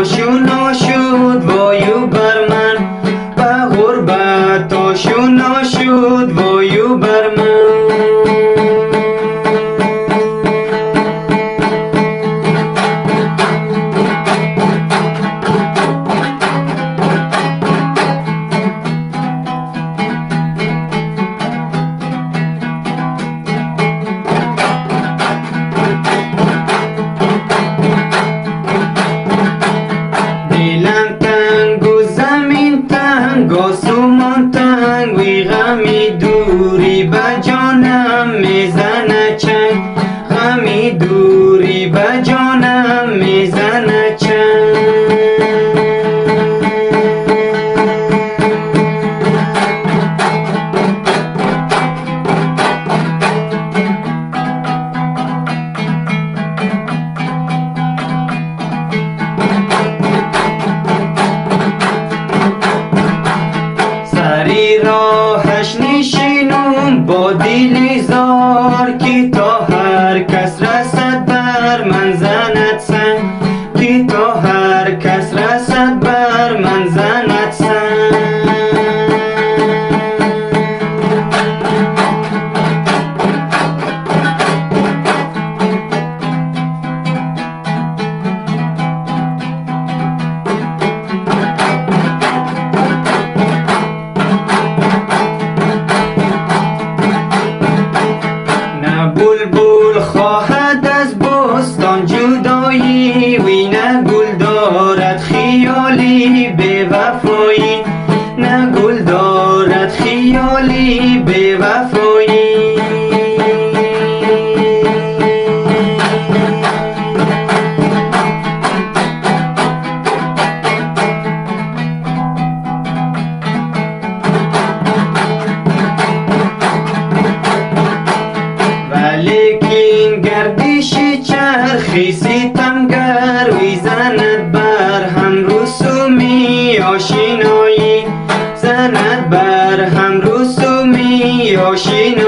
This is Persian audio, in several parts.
آشنا شد وایو بر من، به غربت آشنا شد وایو بر من. آسمان تنگ وی غمی دوری به جانم میزنه چنگ، غمی دوری به جانم میزنه چنگ. راهش نشینم با دل زار، که تا هر کس رسد بر من زند سنگ، که تا هر کس رسد بر من زند سنگ. بلبل خواهد از بستان جدایی، وی نه گل دارد خیالی به وفایی، نه گل دارد خیالی به وفایی. لیکن گردش چرخی ستمگر وی زند بر هم رسومی آشنایی، زند بر هم رسومی آشنایی.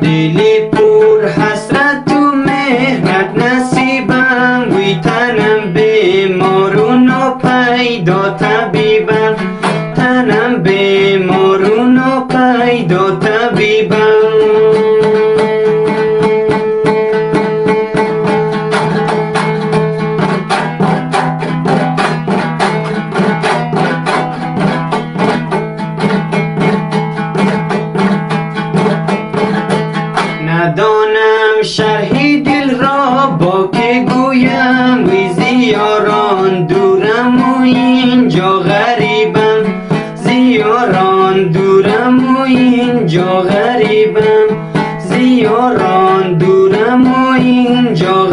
دلی پر حسرت و مهنت نصیبم، وی تنم بیمار و ناپیدا طبیبم، تنم بیمار و ناپیدا طبیبم. ندانم شرح دل را با که گویم، وی زیاران دورم و اینجا غریبم، زیاران دورم و اینجا غریبم، زیاران دورم و اینجا